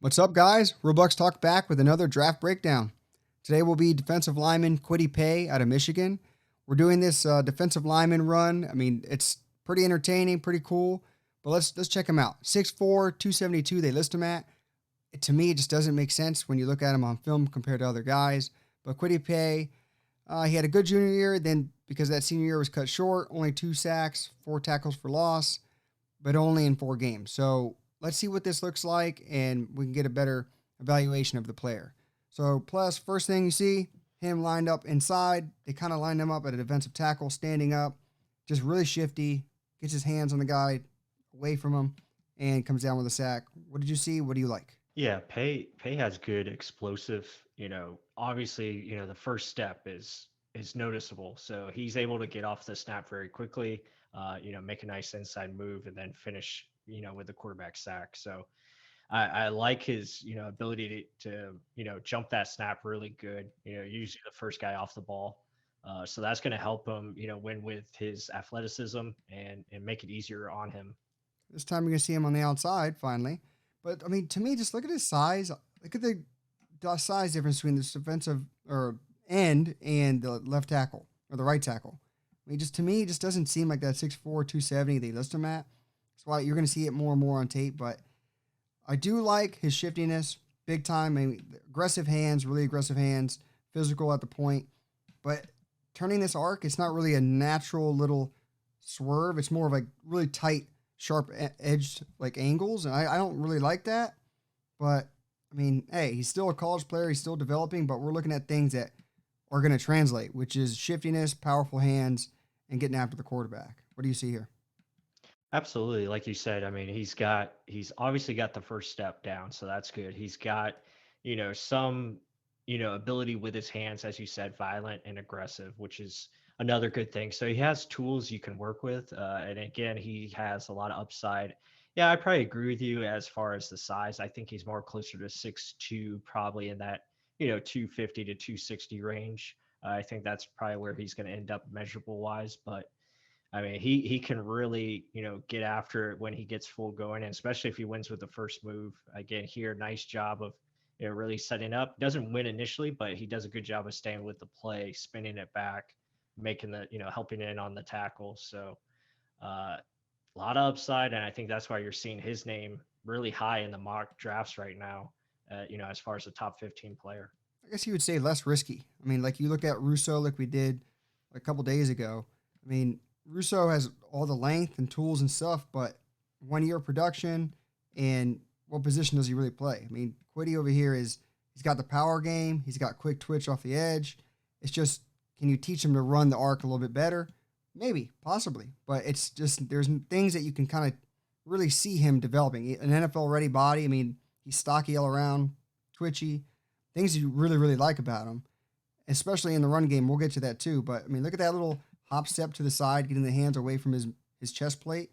What's up, guys? Real Bucs Talk back with another draft breakdown. Today will be defensive lineman Kwity Paye out of Michigan. We're doing this defensive lineman run. I mean, it's pretty entertaining, pretty cool. But let's check him out. 6'4", 272. They list him at. To me, it just doesn't make sense when you look at him on film compared to other guys. But Kwity Paye, he had a good junior year. Then because that senior year was cut short, only 2 sacks, 4 tackles for loss, but only in 4 games. So let's see what this looks like, and we can get a better evaluation of the player. So, plus, first thing you see, him lined up inside. They kind of lined him up at a defensive tackle, standing up, just really shifty, gets his hands on the guy, away from him, and comes down with a sack. What did you see? What do you like? Yeah, Pay has good explosive, obviously, the first step is noticeable. So he's able to get off the snap very quickly, make a nice inside move and then finish, with the quarterback sack. So I like his, ability to jump that snap really good, usually the first guy off the ball. So that's going to help him, win with his athleticism and make it easier on him. This time you're going to see him on the outside, finally. But, I mean, to me, just look at his size. Look at the size difference between this defensive or end and the left tackle or the right tackle. I mean, just to me, it just doesn't seem like that 6'4", 270 they list him at. That's why you're going to see it more and more on tape. But I do like his shiftiness, big time. I mean, aggressive hands, really aggressive hands, physical at the point. But turning this arc, it's not really a natural little swerve. It's more of like really tight, sharp edged like angles, and I don't really like that. But I mean, hey, he's still a college player. He's still developing, but we're looking at things that are going to translate, which is shiftiness, powerful hands, and getting after the quarterback. What do you see here? Absolutely. Like you said, I mean, he's obviously got the first step down, so that's good. He's got, some, ability with his hands, as you said, violent and aggressive, which is another good thing. So he has tools you can work with. And again, he has a lot of upside. Yeah, I probably agree with you as far as the size. I think he's more closer to 6'2", probably in that, 250 to 260 range. I think that's probably where he's going to end up measurable wise, but I mean, he can really, get after it when he gets full going, and especially if he wins with the first move. Again, here, nice job of really setting up. Doesn't win initially, but he does a good job of staying with the play, spinning it back, making the helping in on the tackle. So a lot of upside, and I think that's why you're seeing his name really high in the mock drafts right now. As far as the top 15 player. I guess you would say less risky. I mean, like you look at Russo, like we did a couple days ago. I mean, Russo has all the length and tools and stuff, but 1 year production and what position does he really play? I mean, Quiddy over here is he's got the power game, he's got quick twitch off the edge. It's just, can you teach him to run the arc a little bit better? Maybe, possibly, but it's just there's things that you can kind of really see him developing. An NFL ready body. I mean, he's stocky all around, twitchy, things you really really like about him, especially in the run game. We'll get to that too. But I mean, look at that little hop step to the side, getting the hands away from his chest plate.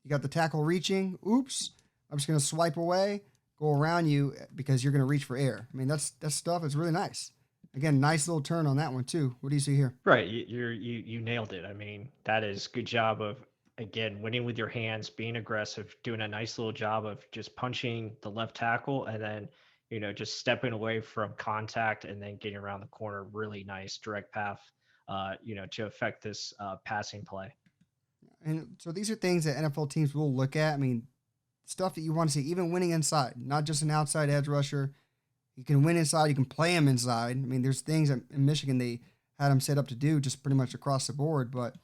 You got the tackle reaching. Oops, I'm just gonna swipe away, go around you because you're gonna reach for air. I mean, that's stuff. It's really nice. Again, nice little turn on that one too. What do you see here? Right, you nailed it. I mean, that is good job of again winning with your hands, being aggressive, doing a nice little job of just punching the left tackle, and then just stepping away from contact and then getting around the corner. Really nice direct path, to affect this passing play. And so these are things that NFL teams will look at. I mean, stuff that you want to see, even winning inside, not just an outside edge rusher. You can win inside. You can play him inside. I mean, there's things in Michigan they had him set up to do just pretty much across the board. But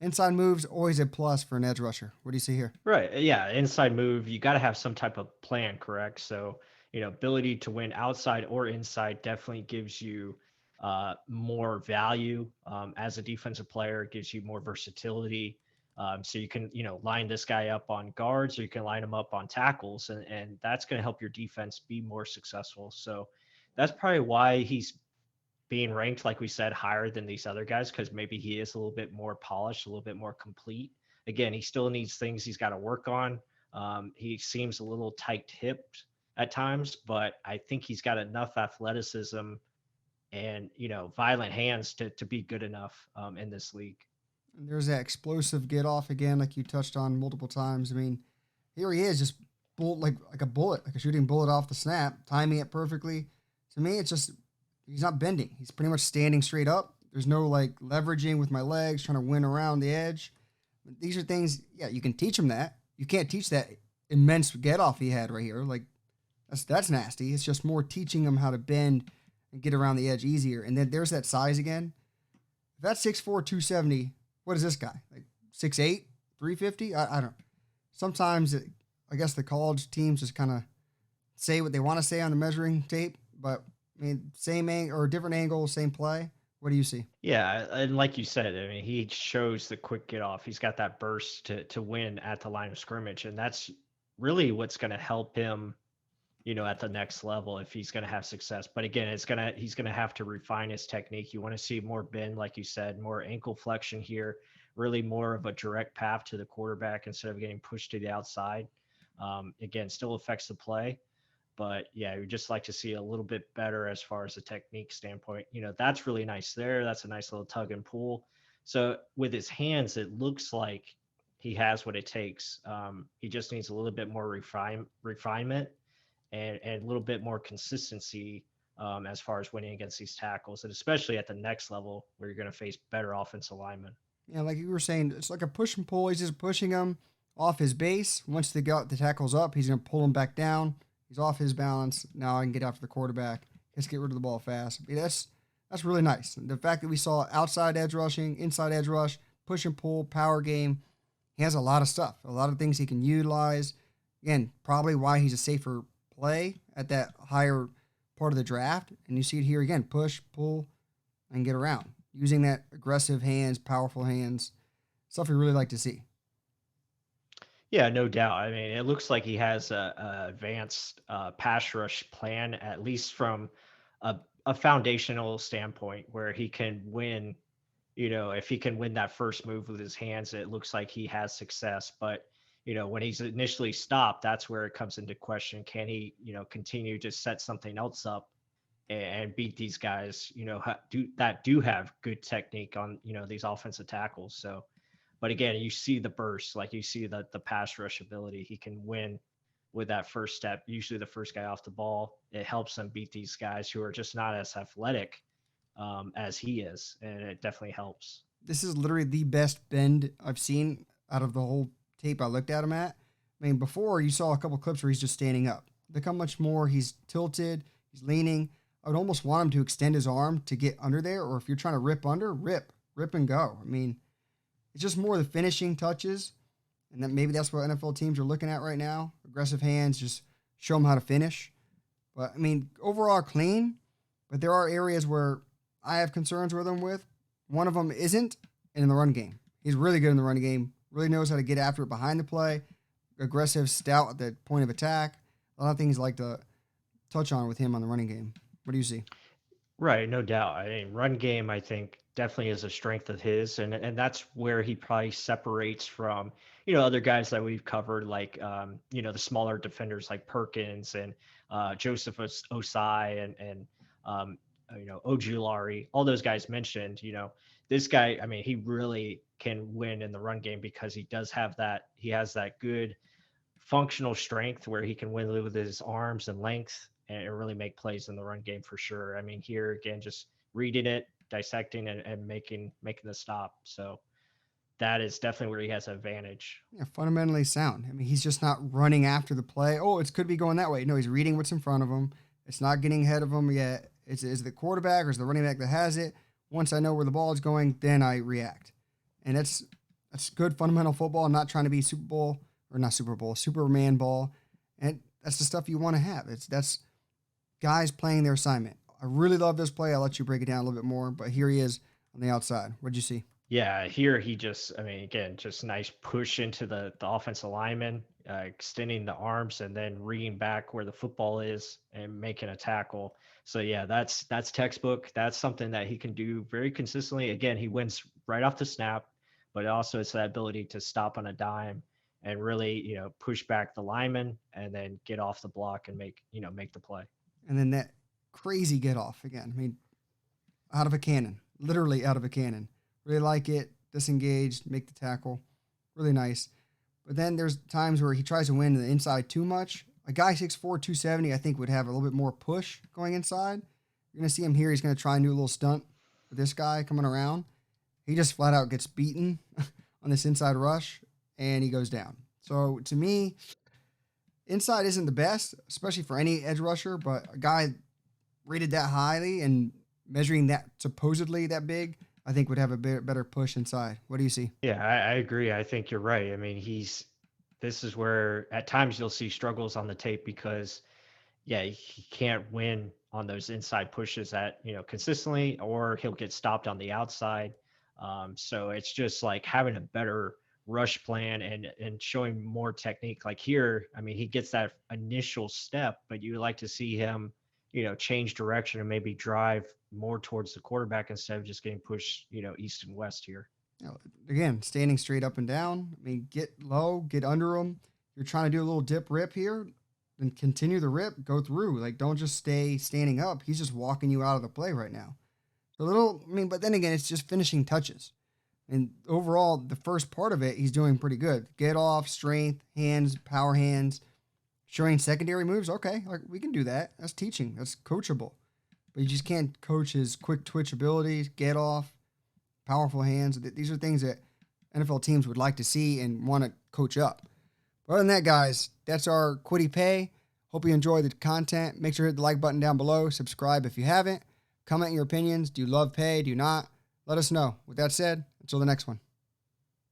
inside moves always a plus for an edge rusher. What do you see here? Right. Yeah. Inside move, you got to have some type of plan, correct? So, ability to win outside or inside definitely gives you more value as a defensive player. It gives you more versatility. So you can, line this guy up on guards or you can line him up on tackles, and that's going to help your defense be more successful. So that's probably why he's being ranked, like we said, higher than these other guys because maybe he is a little bit more polished, a little bit more complete. Again, he still needs things he's got to work on. He seems a little tight-hipped at times, but I think he's got enough athleticism and violent hands to be good enough in this league. And there's that explosive get off again, like you touched on multiple times. I mean, here he is just bullet, like a bullet, like a shooting bullet off the snap, timing it perfectly. To me, it's just he's not bending. He's pretty much standing straight up. There's no like leveraging with my legs, trying to win around the edge. These are things, yeah, you can teach him that. You can't teach that immense get off he had right here. Like that's nasty. It's just more teaching him how to bend and get around the edge easier. And then there's that size again. If that's 6'4", 270, what is this guy? Like 6'8", 350? I don't. Sometimes I guess the college teams just kind of say what they want to say on the measuring tape, but I mean, same angle or different angle, same play. What do you see? Yeah, and like you said, I mean, he shows the quick get off. He's got that burst to win at the line of scrimmage, and that's really what's going to help him, at the next level if he's going to have success. But again, he's going to have to refine his technique. You want to see more bend, like you said, more ankle flexion here, really more of a direct path to the quarterback instead of getting pushed to the outside. Again, still affects the play, but yeah, we just like to see a little bit better as far as the technique standpoint. That's really nice there. That's a nice little tug and pull. So with his hands, it looks like he has what it takes. He just needs a little bit more refinement and a little bit more consistency as far as winning against these tackles, and especially at the next level where you're going to face better offensive linemen. Yeah, like you were saying, it's like a push and pull. He's just pushing him off his base. Once the tackle's up, he's going to pull him back down. He's off his balance. Now I can get after the quarterback. Let's get rid of the ball fast. I mean, that's really nice. The fact that we saw outside edge rushing, inside edge rush, push and pull, power game. He has a lot of stuff, a lot of things he can utilize. Again, probably why he's a safer play at that higher part of the draft. And you see it here again, push, pull, and get around. Using that aggressive hands, powerful hands, stuff we really like to see. Yeah, no doubt. I mean, it looks like he has a advanced pass rush plan, at least from a foundational standpoint, where he can win. If he can win that first move with his hands, it looks like he has success. But when he's initially stopped, that's where it comes into question. Can he, continue to set something else up and beat these guys? Do have good technique on these offensive tackles. So but again, you see the burst, like you see the pass rush ability. He can win with that first step, usually the first guy off the ball. It helps them beat these guys who are just not as athletic as he is, and it definitely helps. This is literally the best bend I've seen out of the whole tape I looked at him at. I mean, before you saw a couple clips where he's just standing up. Look how much more he's tilted, he's leaning. I would almost want him to extend his arm to get under there, or if you're trying to rip under, rip and go. I mean, it's just more the finishing touches, and then maybe that's what NFL teams are looking at right now. Aggressive hands, just show them how to finish. But I mean, overall clean, but there are areas where I have concerns with him with. One of them isn't in the run game. He's really good in the run game, really knows how to get after it behind the play, aggressive, stout at the point of attack. A lot of things I like to touch on with him on the running game. What do you see? Right, no doubt. I mean, run game, I think, definitely is a strength of his, and that's where he probably separates from, other guys that we've covered, like the smaller defenders like Perkins and Joseph Osai and Ojulari, all those guys mentioned. This guy, I mean, he really can win in the run game because he has that good functional strength where he can win with his arms and length and really make plays in the run game for sure. I mean, here again, just reading it, dissecting and making the stop. So that is definitely where he has an advantage. Yeah, fundamentally sound. I mean, he's just not running after the play. Oh, it could be going that way. No, he's reading what's in front of him. It's not getting ahead of him yet. Is the quarterback or is the running back that has it? Once I know where the ball is going, then I react. And that's good fundamental football. I'm not trying to be Super Bowl or not Super Bowl, Superman ball. And that's the stuff you want to have. That's guys playing their assignment. I really love this play. I'll let you break it down a little bit more, but here he is on the outside. What'd you see? Yeah, here he just, I mean, again, just nice push into the offensive lineman, extending the arms and then reading back where the football is and making a tackle. So yeah, that's textbook. That's something that he can do very consistently. Again, he wins right off the snap, but also it's that ability to stop on a dime and really, push back the lineman and then get off the block and make the play. And then that crazy get off again. I mean, out of a cannon, literally out of a cannon. Really like it. Disengaged, make the tackle. Really nice. But then there's times where he tries to win the inside too much. A guy 6'4", 270, I think would have a little bit more push going inside. You're going to see him here. He's going to try and do a little stunt with this guy coming around. He just flat out gets beaten on this inside rush, and he goes down. So to me, inside isn't the best, especially for any edge rusher, but a guy rated that highly and measuring that supposedly that big, I think would have a better push inside. What do you see? Yeah, I agree. I think you're right. I mean, this is where at times you'll see struggles on the tape because yeah, he can't win on those inside pushes that, consistently, or he'll get stopped on the outside. So it's just like having a better rush plan and showing more technique. Like here, I mean, he gets that initial step, but you like to see him, change direction and maybe drive more towards the quarterback instead of just getting pushed, east and west here. You know, again, standing straight up and down. I mean, get low, get under him. You're trying to do a little dip rip here, then continue the rip, go through. Like, don't just stay standing up. He's just walking you out of the play right now. So but then again, it's just finishing touches. And overall, the first part of it, he's doing pretty good. Get off, strength, hands, power hands, showing secondary moves. Okay, like we can do that. That's teaching. That's coachable. But you just can't coach his quick twitch abilities, get off, powerful hands. These are things that NFL teams would like to see and want to coach up. But other than that, guys, that's our Kwity Paye. Hope you enjoy the content. Make sure to hit the like button down below. Subscribe if you haven't. Comment your opinions. Do you love Paye? Do you not? Let us know. With that said, until the next one.